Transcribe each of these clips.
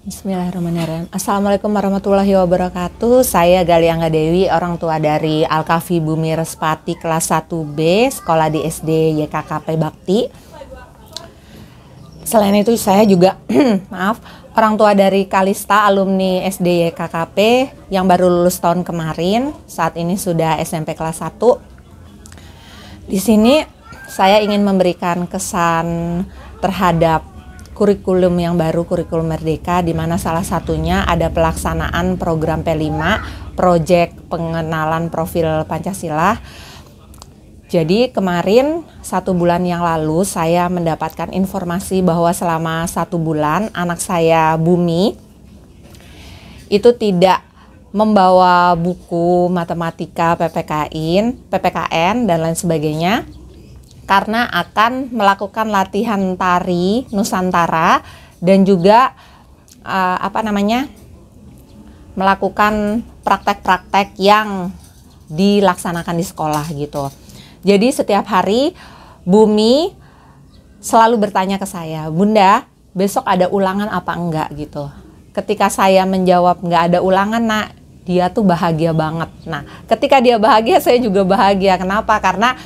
Bismillahirrahmanirrahim. Assalamualaikum warahmatullahi wabarakatuh. Saya Gali Angga Dewi, orang tua dari Alkafi Bumi Respati kelas 1B, sekolah di SD YKKP Bakti. Selain itu saya juga maaf, orang tua dari Kalista, alumni SD YKKP yang baru lulus tahun kemarin. Saat ini sudah SMP kelas 1. Di sini saya ingin memberikan kesan terhadap kurikulum yang baru, kurikulum Merdeka, di mana salah satunya ada pelaksanaan program P5, Proyek Pengenalan Profil Pancasila. Jadi kemarin 1 bulan yang lalu saya mendapatkan informasi bahwa selama 1 bulan anak saya Bumi itu tidak membawa buku matematika PPKN dan lain sebagainya, karena akan melakukan latihan tari Nusantara dan juga melakukan praktek-praktek yang dilaksanakan di sekolah gitu. Jadi setiap hari Bumi selalu bertanya ke saya, "Bunda, besok ada ulangan apa enggak?" gitu. Ketika saya menjawab enggak ada ulangan, Nak, dia tuh bahagia banget. Nah, ketika dia bahagia, saya juga bahagia. Kenapa? Karena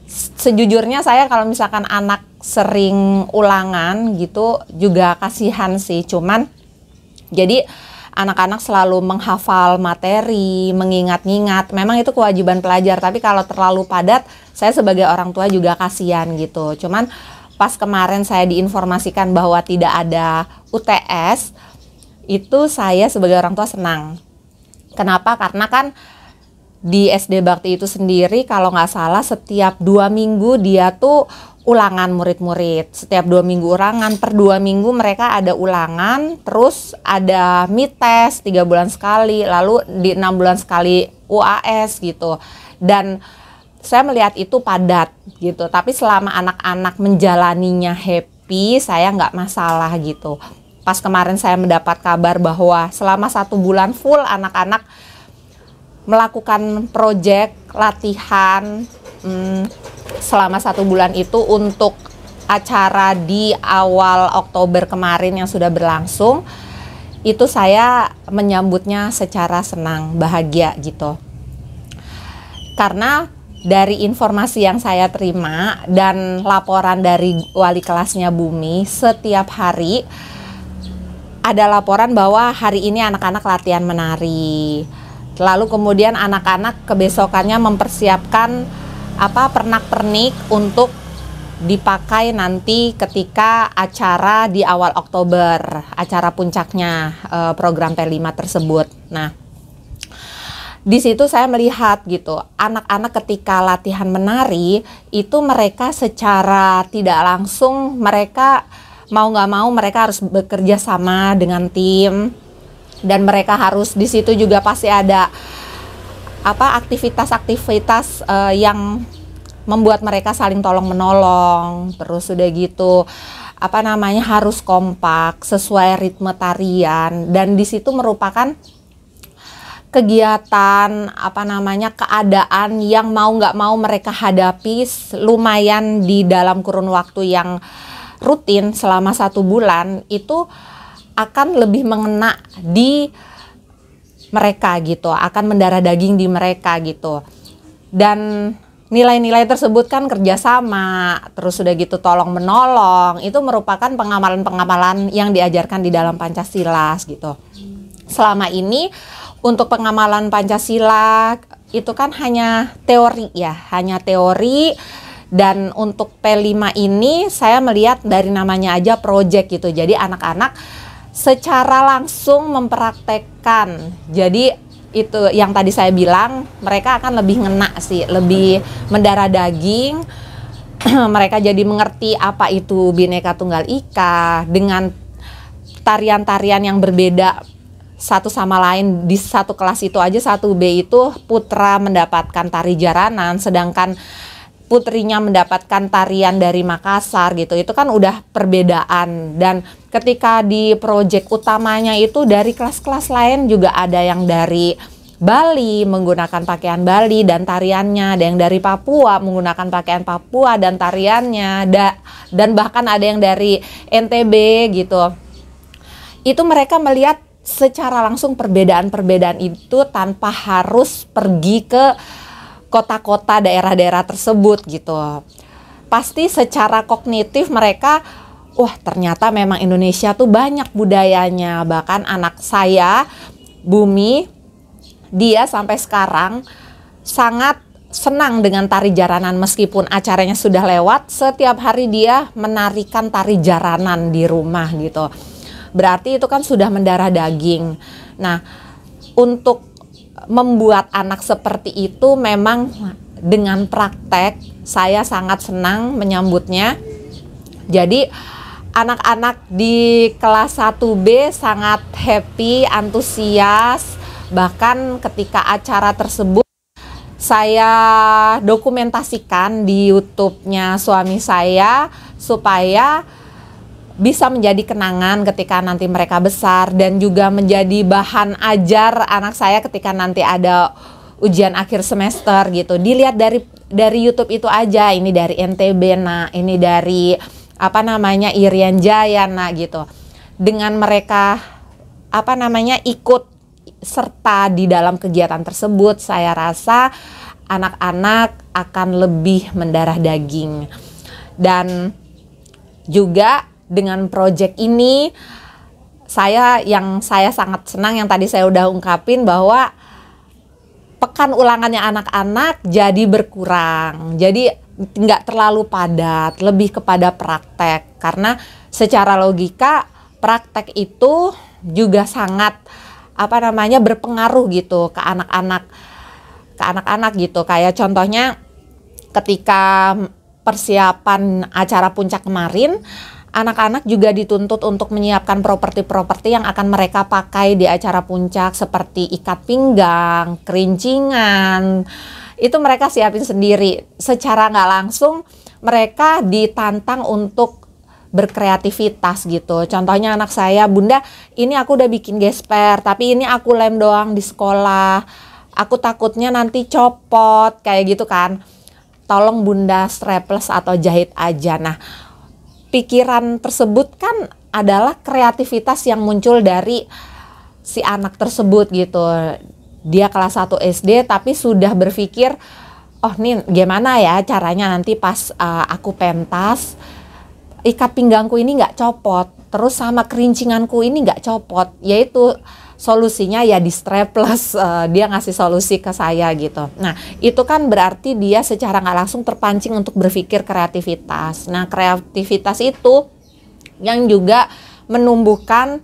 sejujurnya saya kalau misalkan anak sering ulangan gitu juga kasihan sih. Cuman jadi anak-anak selalu menghafal materi, mengingat-ingat. Memang itu kewajiban pelajar, tapi kalau terlalu padat saya sebagai orang tua juga kasihan gitu. Cuman pas kemarin saya diinformasikan bahwa tidak ada UTS, itu saya sebagai orang tua senang. Kenapa? Karena kan di SD Bakti itu sendiri kalau nggak salah setiap 2 minggu dia tuh ulangan murid-murid. Setiap 2 minggu ulangan, per 2 minggu mereka ada ulangan, terus ada mid test 3 bulan sekali, lalu di 6 bulan sekali UAS gitu. Dan saya melihat itu padat gitu, tapi selama anak-anak menjalaninya happy, saya nggak masalah gitu. Pas kemarin saya mendapat kabar bahwa selama 1 bulan full anak-anak melakukan proyek latihan selama 1 bulan itu untuk acara di awal Oktober kemarin yang sudah berlangsung, itu saya menyambutnya secara senang, bahagia gitu. Karena dari informasi yang saya terima dan laporan dari wali kelasnya Bumi, setiap hari ada laporan bahwa hari ini anak-anak latihan menari. Lalu kemudian anak-anak kebesokannya mempersiapkan pernak-pernik untuk dipakai nanti ketika acara di awal Oktober, acara puncaknya program P5 tersebut. Nah, di situ saya melihat gitu, anak-anak ketika latihan menari itu mereka secara tidak langsung mereka mau nggak mau mereka harus bekerja sama dengan tim. Dan mereka harus di situ juga pasti ada aktivitas-aktivitas yang membuat mereka saling tolong menolong. Terus udah gitu harus kompak sesuai ritme tarian, dan di situ merupakan kegiatan keadaan yang mau nggak mau mereka hadapi lumayan di dalam kurun waktu yang rutin selama 1 bulan itu akan lebih mengena di mereka gitu, akan mendarah daging di mereka gitu. Dan nilai-nilai tersebut kan kerjasama, terus udah gitu tolong menolong, itu merupakan pengamalan-pengamalan yang diajarkan di dalam Pancasila gitu. Selama ini untuk pengamalan Pancasila itu kan hanya teori ya, hanya teori. Dan untuk P5 ini saya melihat dari namanya aja project gitu, jadi anak-anak secara langsung mempraktekkan. Jadi itu yang tadi saya bilang, mereka akan lebih ngena sih, lebih mendarah daging. Mereka jadi mengerti apa itu Bhinneka Tunggal Ika dengan tarian-tarian yang berbeda satu sama lain. Di satu kelas itu aja 1B itu putra mendapatkan tari jaranan, sedangkan putrinya mendapatkan tarian dari Makassar gitu. Itu kan udah perbedaan. Dan ketika di proyek utamanya itu dari kelas-kelas lain juga ada yang dari Bali menggunakan pakaian Bali dan tariannya, ada yang dari Papua menggunakan pakaian Papua dan tariannya, dan bahkan ada yang dari NTB gitu. itu mereka melihat secara langsung perbedaan-perbedaan itu tanpa harus pergi ke kota-kota daerah-daerah tersebut gitu. Pasti secara kognitif mereka, wah ternyata memang Indonesia tuh banyak budayanya. Bahkan anak saya, Bumi, dia sampai sekarang sangat senang dengan tari jaranan. Meskipun acaranya sudah lewat, setiap hari dia menarikan tari jaranan di rumah gitu. Berarti itu kan sudah mendarah daging. Nah, untuk membuat anak seperti itu memang dengan praktek, saya sangat senang menyambutnya. Jadi anak-anak di kelas 1B sangat happy, antusias. Bahkan ketika acara tersebut saya dokumentasikan di YouTube-nya suami saya supaya bisa menjadi kenangan ketika nanti mereka besar, dan juga menjadi bahan ajar anak saya ketika nanti ada ujian akhir semester gitu. Dilihat dari YouTube itu aja, ini dari NTB nah, ini dari Irian Jaya nah gitu. Dengan mereka ikut serta di dalam kegiatan tersebut, saya rasa anak-anak akan lebih mendarah daging. Dan juga dengan proyek ini saya sangat senang, yang tadi saya udah ungkapin, bahwa pekan ulangannya anak-anak jadi berkurang, jadi nggak terlalu padat, lebih kepada praktek. Karena secara logika praktek itu juga sangat berpengaruh gitu ke anak-anak gitu. Kayak contohnya ketika persiapan acara puncak kemarin, anak-anak juga dituntut untuk menyiapkan properti-properti yang akan mereka pakai di acara puncak, seperti ikat pinggang, kerincingan. Itu mereka siapin sendiri. Secara nggak langsung mereka ditantang untuk berkreativitas gitu. Contohnya anak saya, "Bunda, ini aku udah bikin gesper, tapi ini aku lem doang di sekolah. Aku takutnya nanti copot," kayak gitu kan. "Tolong Bunda strapless atau jahit aja." Nah, pikiran tersebut kan adalah kreativitas yang muncul dari si anak tersebut gitu. Dia kelas 1 SD tapi sudah berpikir, oh nih gimana ya caranya nanti pas aku pentas, ikat pinggangku ini nggak copot, terus sama kerincinganku ini nggak copot. Yaitu solusinya ya di strapless, dia ngasih solusi ke saya gitu. Nah itu kan berarti dia secara nggak langsung terpancing untuk berpikir kreativitas. Nah kreativitas itu yang juga menumbuhkan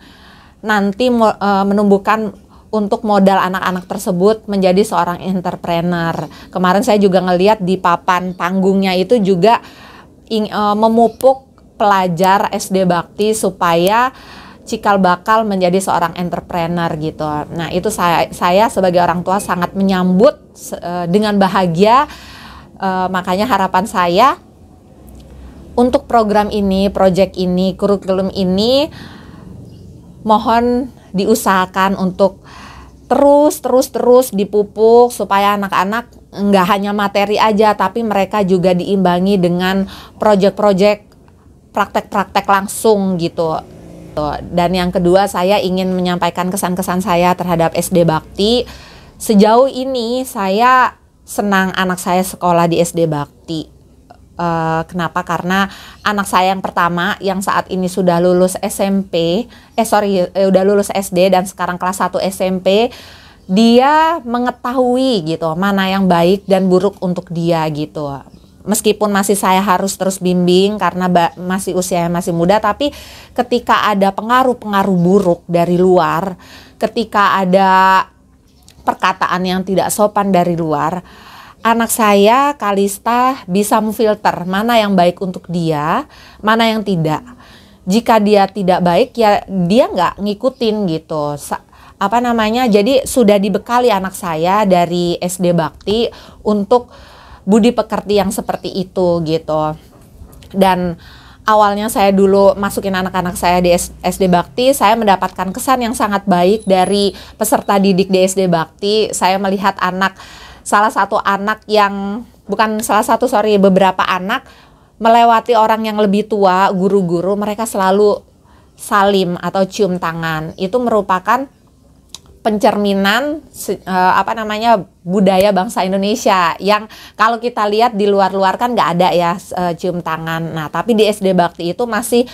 untuk modal anak-anak tersebut menjadi seorang entrepreneur. Kemarin saya juga ngeliat di papan panggungnya itu juga memupuk pelajar SD Bakti supaya cikal bakal menjadi seorang entrepreneur gitu. Nah itu saya sebagai orang tua sangat menyambut dengan bahagia. Makanya harapan saya untuk program ini, proyek ini, kurikulum ini, mohon diusahakan untuk terus dipupuk supaya anak-anak nggak hanya materi aja, tapi mereka juga diimbangi dengan proyek-proyek praktek-praktek langsung gitu. Dan yang kedua, saya ingin menyampaikan kesan-kesan saya terhadap SD Bakti. Sejauh ini saya senang anak saya sekolah di SD Bakti. Kenapa? Karena anak saya yang pertama yang saat ini sudah lulus udah lulus SD dan sekarang kelas 1 SMP, dia mengetahui gitu mana yang baik dan buruk untuk dia gitu. Meskipun masih saya harus terus bimbing karena masih usianya masih muda, tapi ketika ada pengaruh-pengaruh buruk dari luar, ketika ada perkataan yang tidak sopan dari luar, anak saya, Kalista, bisa memfilter mana yang baik untuk dia, mana yang tidak. Jika dia tidak baik, ya dia nggak ngikutin gitu. Jadi sudah dibekali anak saya dari SD Bakti untuk budi pekerti yang seperti itu gitu. Dan awalnya saya dulu masukin anak-anak saya di SD Bakti, saya mendapatkan kesan yang sangat baik dari peserta didik di SD Bakti. Saya melihat beberapa anak melewati orang yang lebih tua, guru-guru, mereka selalu salim atau cium tangan itu merupakan pencerminan budaya bangsa Indonesia yang kalau kita lihat di luar-luar kan nggak ada ya cium tangan. Nah, tapi di SD Bakti itu masih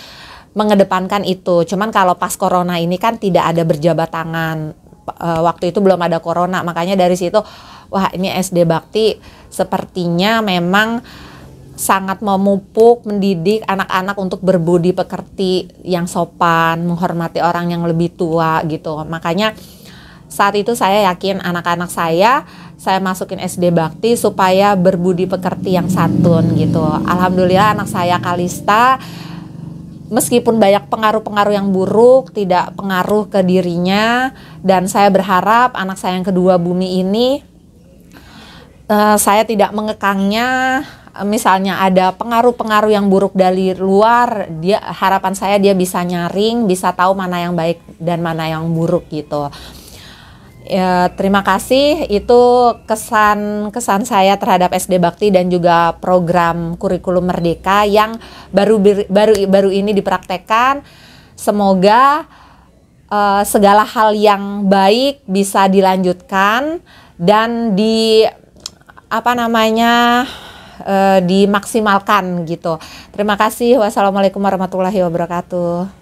mengedepankan itu. Cuman kalau pas corona ini kan tidak ada berjabat tangan. Waktu itu belum ada corona, makanya dari situ wah ini SD Bakti sepertinya memang sangat memupuk, mendidik anak-anak untuk berbudi pekerti yang sopan, menghormati orang yang lebih tua gitu. Makanya saat itu saya yakin anak-anak saya masukin SD Bakti supaya berbudi pekerti yang santun gitu. Alhamdulillah anak saya Kalista meskipun banyak pengaruh-pengaruh yang buruk tidak pengaruh ke dirinya, dan saya berharap anak saya yang kedua Bumi ini saya tidak mengekangnya. Misalnya ada pengaruh-pengaruh yang buruk dari luar, harapan saya dia bisa nyaring, bisa tahu mana yang baik dan mana yang buruk gitu. Ya, terima kasih, itu kesan saya terhadap SD Bakti dan juga program kurikulum Merdeka yang baru ini dipraktekkan. Semoga segala hal yang baik bisa dilanjutkan dan dimaksimalkan gitu. Terima kasih. Wassalamualaikum warahmatullahi wabarakatuh.